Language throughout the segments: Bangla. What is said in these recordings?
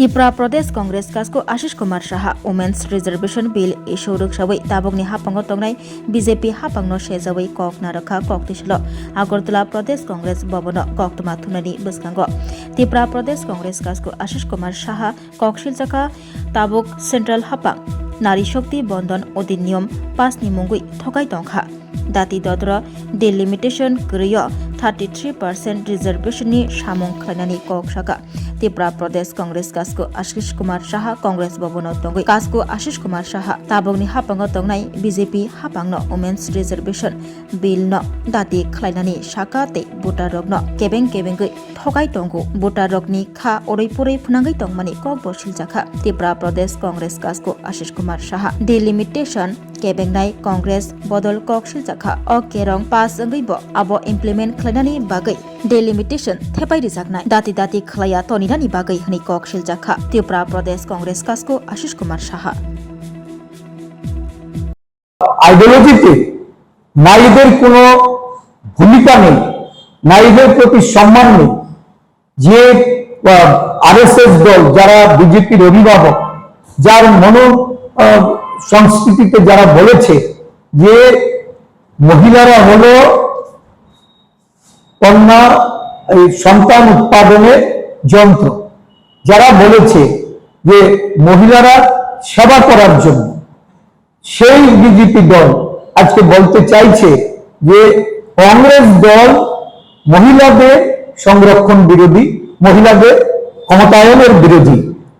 त्रिपुरा प्रदेश कांग्रेस कास्को Ashish Kumar Shah women's reservation bill issue रुखसावै ताबकनि हापांगो तंगनाय बीजेपी हापांगनो शेजावै कक नारखा ककतिसल आगरतला प्रदेश कांग्रेस भवन कक्तमा थुनानि बसखांगो त्रिपुरा प्रदेश कांग्रेस कास्को आशीष कुमार शाह ककशिलजाखा ताबक सेंट्रल हापां नारी शक्ति बंधन अधिनियम 5 नि मुंगै थकाय तंखा दाति दद्र डिलिमिटेशन गृय 33% रिजर्वेशननि सामुं खायनानि कक शाखा त्रिपुरा प्रदेश कांग्रेस कास्को आशीष कुमार शाह कांग्रेस भवन तंगै कास्को आशीष कुमार शाह ताबकनि हापांग तंगनाय बीजेपी हापांगनो वुमेन्स रिजर्वेशन बिल न दाति खायनानि शाखा ते भोटार रगनो केबें केबेंगै थकाय तंगो भोटार रगनि खा ओरैपुरै फुनांगै तंगमानि कक बसिल जाखा त्रिपुरा प्रदेश कांग्रेस कास्को आशीष कुमार शाह डिलिमिटेशन केबेंनाय कांग्रेस बदल ककशिल जाखा अ केरं पास अंगैबो आबो इमप्लिमेंट खायनानि बागै डिलिमिटेशन थेपाय रिजाकनाय दाति दाति खलाया तनिरानि बागै हनि ककशिल जाखा त्रिपुरा प्रदेश कांग्रेस कास्को आशीष कुमार शाह आइडियोलॉजीते नारीদের কোনো ভূমিকা নেই, নারীদের প্রতি সম্মান নেই। যে আরএসএস দল যারা বিজেপির অভিভাবক যার মনো সংস্কৃতিতে যারা বলেছে যে মহিলারা হলো কন্যা সন্তান উৎপাদনের যন্ত্র, যারা বলেছে যে মহিলারা সেবা করার জন্য, সেই বিজেপি দল আজকে বলতে চাইছে যে কংগ্রেস দল মহিলাদের সংরক্ষণ বিরোধী, মহিলাদের ক্ষমতায়নের বিরোধী।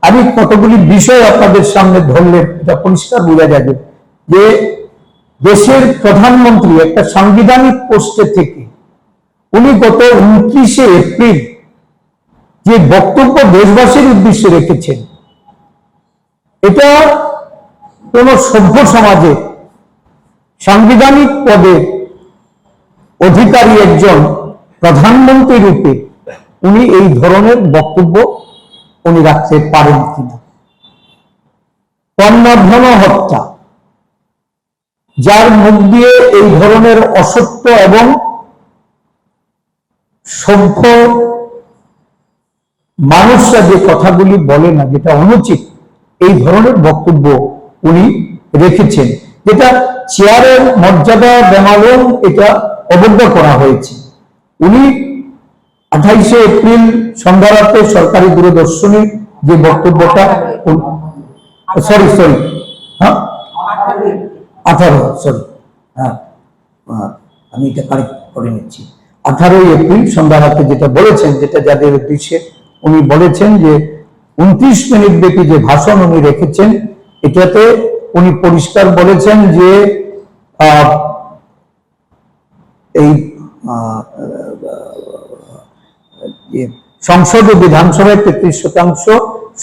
আমি কতগুলি বিষয় আপনাদের সামনে ধরলে এটা পরিষ্কার বোঝা যাবে যে দেশের প্রধানমন্ত্রী একটা সাংবিধানিক পোস্টে থেকে উনি গত 29শে এপ্রিল যে বক্তব্য দেশবাসীর উদ্দেশ্যে রেখেছেন, এটা কোন সভ্য সমাজে সাংবিধানিক পদে অধিকারী একজন প্রধানমন্ত্রী রূপে উনি এই ধরনের বক্তব্য উনি রাখতে পারেন কিনা। কন্যাভ্রণ হত্যা, যার মুখ দিয়ে এই ধরনের অসত্য এবং সভ্য মানুষরা যে কথাগুলি বলে না, যেটা অনুচিত, এই ধরনের বক্তব্য উনি রেখেছেন, যেটা চেয়ারের মর্যাদা বেমালুম এটা অবজ্ঞা করা হয়েছে। উনি 28শে এপ্রিল সন্ধ্যারাতে সরকারি দূরদর্শনে যে বক্তব্যটা আমি এটা কারেক্ট করে নিচ্ছি, 18 এপ্রিল সন্ধ্যারাতে যেটা বলেছেন, যেটা যাদের উদ্দেশ্যে উনি বলেছেন যে 29 মিনিট ব্যাপী যে ভাষণ উনি রেখেছেন, এটাতে উনি পরিষ্কার বলেছেন যে এই সংসদ ও বিধানসভায় 33%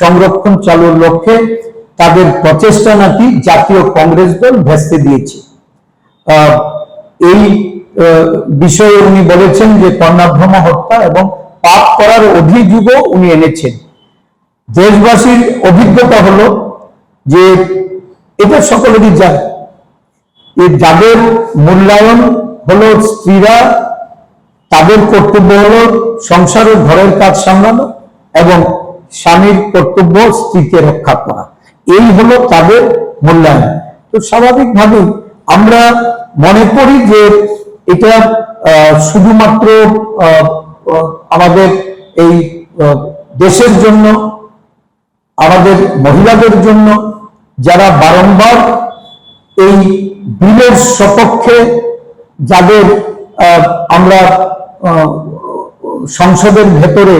সংরক্ষণ চালুর লক্ষ্যে তাদের প্রচেষ্টা নাকি জাতীয় কংগ্রেস দল ভেস্তে দিয়েছে। এই বিষয়ে উনি বলেছেন যে কন্যাভ্রণ হত্যা এবং পাপ করার অভিযোগও উনি এনেছেন। দেশবাসীর অভিজ্ঞতা হলো যে এটা সকলেরই জানে, যাদের মূল্যায়ন হলো স্ত্রীরা, তাদের কর্তব্য হলো সংসার ও ঘরের কাজ সামলানো এবং স্বামীর কর্তব্য স্ত্রীকে রক্ষা করা, এই হলো তাদের মূল্যায়ন। তো স্বাভাবিকভাবেই আমরা মনে করি যে এটা শুধুমাত্র আমাদের এই দেশের জন্য, আমাদের মহিলাদের জন্য, যারা বারংবার এই বিলের সপক্ষে, যাদের আমরা সংসদের ভেতরে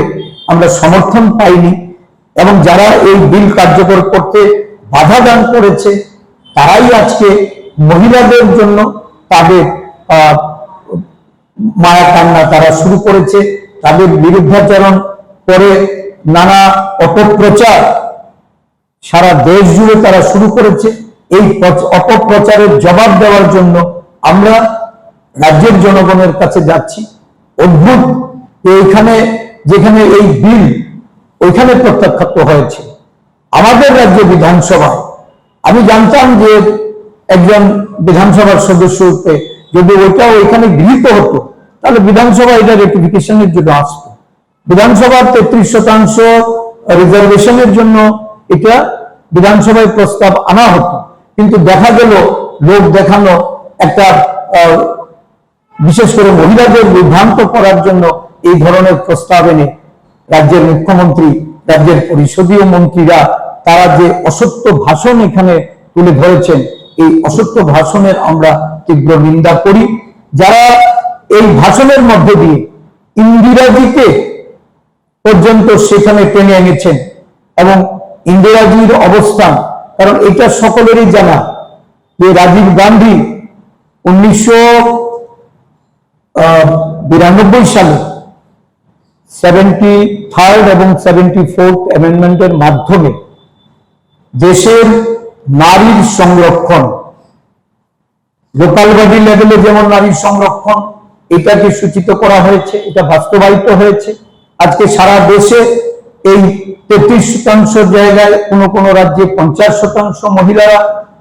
আমরা সমর্থন পাইনি এবং যারা এই বিল কার্যকর করতে বাধা দান করেছে, তারাই আজকে মহিলাদের জন্য তাদের মায়া কান্না তারা শুরু করেছে, তাদের বিরুদ্ধাচরণ করে নানা অপপ্রচার সারা দেশ জুড়ে তারা শুরু করেছে। এই অপপ্রচারের জবাব দেওয়ার জন্য আমরা রাজ্যের জনগণের কাছে যাচ্ছি। অদ্ভুত এইখানে যেখানে এই বিল ওইখানে প্রত্যাখ্যাত হয়েছে, আমাদের রাজ্য বিধানসভায় আমি জানতাম যে একজন বিধানসভার সদস্য রূপে যদি ওইটা ওইখানে গৃহীত হতো তাহলে বিধানসভা এটা রেটিফিকেশনের জন্য আসতো। বিধানসভার 33% রিজার্ভেশনের জন্য এটা বিধানসভায় প্রস্তাব আনা হতো, কিন্তু দেখা গেল লোক দেখানো একটা বিশেষ করে মহিলাদের বিভ্রান্ত করার জন্য এই ধরনের প্রস্তাব এনে রাজ্যের মুখ্যমন্ত্রী, রাজ্যের পরিষদীয় মন্ত্রীরা তারা যে অসত্য ভাষণ এখানে তুলে ধরেছেন, এই অসত্য ভাষণের আমরা তীব্র নিন্দা করি। যারা এই ভাষণের মধ্যে দিয়ে ইন্দিরাজিকে পর্যন্ত সেখানে টেনে এনেছেন এবং ইন্দিরাজির অবস্থান, কারণ এটা সকলেরই জানা যে রাজীব গান্ধী 1992 সালে 73rd এবং 74th অ্যামেন্ডমেন্টের মাধ্যমে দেশের নারীর সংরক্ষণ, লোকাল বডি লেভেলে যেমন নারীর সংরক্ষণ এটাকে সূচিত করা হয়েছে, এটা বাস্তবায়িত হয়েছে। আজকে সারা দেশে এই 33% জায়গায় কোন কোন রাজ্যে 50% মহিলারা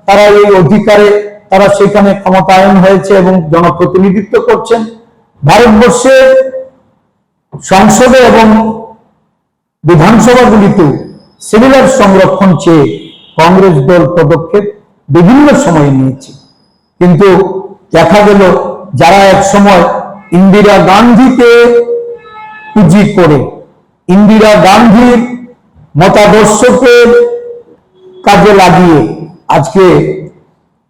তারা এই অধিকারে তারা সেখানে ক্ষমতায়ন হয়েছে এবং জনপ্রতিনিধিত্ব করছেন। ভারতবর্ষে সংসদে এবং বিধানসভাগুলিতেও সিমিলার সংরক্ষণ চেয়ে কংগ্রেস দল পদক্ষেপ বিভিন্ন সময় নিয়েছে, কিন্তু দেখা গেল যারা এক সময় ইন্দিরা গান্ধীকে পুঁজি করে ইন্দিরা গান্ধীর মতাদর্শকে কাজে লাগিয়ে আজকে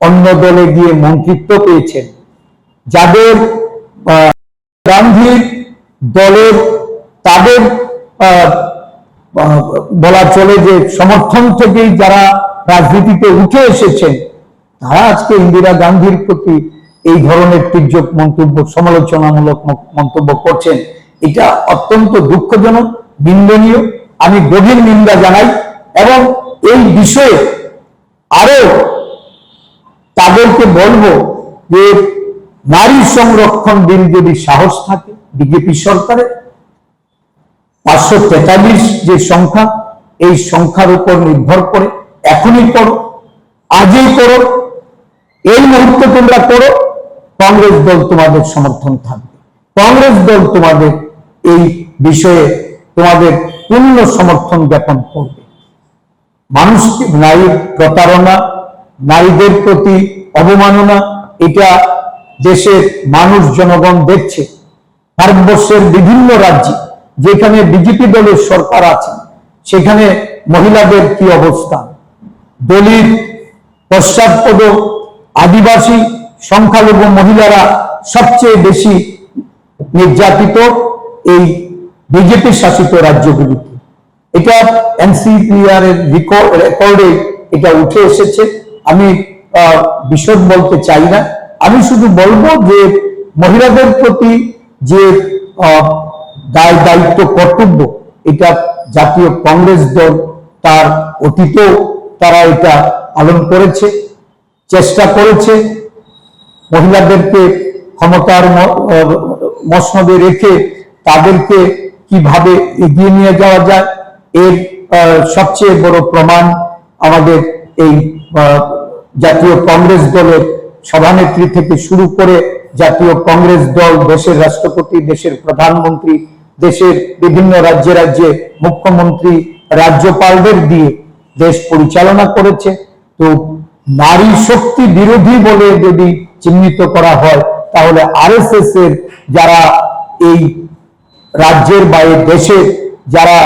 অন্য দলে গিয়ে মন্ত্রিত্ব পেয়েছেন, যাদের গান্ধীর দলের তাদের বলা চলে যে সমর্থন থেকেই যারা রাজনীতিতে উঠে এসেছেন, তারা আজকে ইন্দিরা গান্ধীর প্রতি এই ধরনের তীর্যক মন্তব্য, সমালোচনামূলক মন্তব্য করছেন। এটা অত্যন্ত দুঃখজনক, নিন্দনীয়। আমি গভীর নিন্দা জানাই এবং এই বিষয়ে আরো তাদেরকে বলবো যে নারী সংরক্ষণ বিল যদি সাহস থাকে বিজেপি সরকারের, 543 যে সংখ্যা, এই সংখ্যার উপর নির্ভর করে এখনই করো, আজই করো, এই মুহূর্তে তোমরা করো, কংগ্রেস দল তোমাদের সমর্থন থাকবে। কংগ্রেস দল তোমাদের এই বিষয়ে তোমাদের পূর্ণ সমর্থন জ্ঞাপন করবে। মানুষকে নারীর প্রতারণা, নারীদের প্রতি অবমাননা, এটা দেশের মানুষ জনগণ দেখছে। ভারতবর্ষের বিভিন্ন রাজ্যে যেখানে বিজেপি দলের সরকার আছে সেখানে মহিলাদের কি অবস্থা, দলিত, পশ্চাৎপদ, আদিবাসী, সংখ্যালঘু মহিলারা সবচেয়ে বেশি নির্যাতিত এই বিজেপি শাসিত রাজ্যগুলিতে। এটা এনসিপিআর এর রেকর্ডে এটা উঠে এসেছে। আমি বিশদ বলতে চাই না, আমি শুধু বলবো যে মহিলাদের প্রতি যে দায় দায়িত্ব কর্তব্য, এটা জাতীয় কংগ্রেস দল তার অতীতেও তারা এটা পালন করেছে, চেষ্টা করেছে মহিলাদেরকে ক্ষমতার মসনদে রেখে তাদেরকে কিভাবে এগিয়ে নিয়ে যাওয়া যায়। এর সবচেয়ে বড় প্রমাণ আমাদের এই জাতীয় কংগ্রেস দলের সভানেত্রী থেকে শুরু করে জাতীয় কংগ্রেস দল, দেশের রাষ্ট্রপতি, দেশের প্রধানমন্ত্রী, দেশের বিভিন্ন রাজ্যে রাজ্যে মুখ্যমন্ত্রী, রাজ্যপালদের দিয়ে দেশ পরিচালনা করেছে। তো নারী শক্তি বিরোধী বলে যদি চিহ্নিত করা হয় তাহলে আরএসএস এর যারা এই রাজ্যের বাইরে দেশে যারা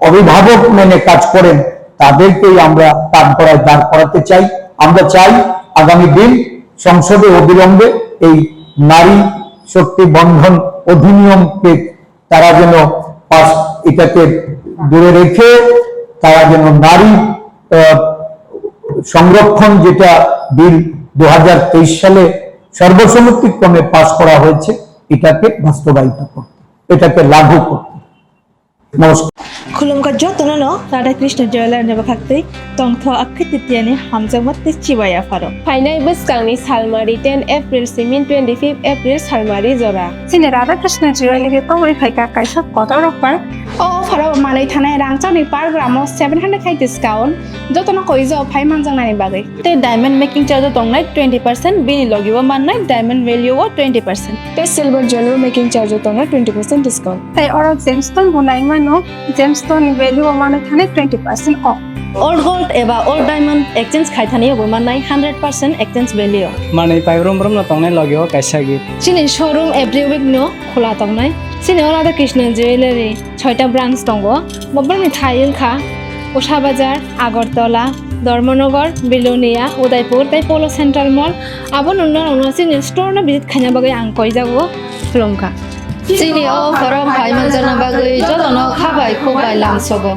অভিভাবক মেনে কাজ করেন তাদেরকেই আমরা কাঠগড়ায় দাঁড় করাতে চাই। আমরা চাই আগামী দিন সংসদে অবিলম্বে এই নারী শক্তি বন্ধন অধিনিয়মকে তারা যেন এটাকে দূরে রেখে তারা যেন নারী সংরক্ষণ যেটা বিল 2023 সালে সর্বসম্মতিক্রমে পাস করা হয়েছে এটাকে বাস্তবায়িত করতে, এটাকে লাগু করতে। নমস্কার। खुलुमका जतननो राधा कृष्ण जयलार ने बखाक्तै तंथ अखतितियानि हामजामत चिबाया pharaoh final बसकांनि सालमारि 10 April semen 25 April सालमारि जरा सिने राधा कृष्ण जिरायले तवै खायका कायसा कतर पर ओ फारो मानै थानाय रांचानि पार ग्रामो 700 खाय डिस्काउंट जतन कइजो फाइ मानजांनानि बागै ते डायमंड मेकिंग चार्ज दंनाय 20% बिनि लगिबो माननाय डायमंड वैल्यू 20% ते सिल्वर ज्वेलरी मेकिंग चार्ज दंना 20% डिस्काउंट ताई और जेमस्टोन बुनाइ मानो जेमस्टोन वैल्यू माने थाने 20% ऑफ ओल्ड गोल्ड एबा ओल्ड डायमंड एक्सचेंज खायथानियावबो माननाय 100% एक्सचेंज वैल्यू माने पाइब्रम ब्रम न तंनाय लगियो कायसा गिफ्ट सिने शोरूम एभ्री वीक नो खोला दंनाय सिने राधा कृष्ण ज्वेलरी 6टा ब्रांच दंगो बबरनि थाइलखा उषा बाजार आगरतला धर्मनगर बिलोनिया उदयपुर ताई पोलो सेंट्रल मॉल आबो नुनो सिने स्टोर न भिजिट खाना बागै आं कइ जागो खुलुमका सिने ओ फरम फाइ मानजाना बागै जतन खाबाय खोबाय लांसगो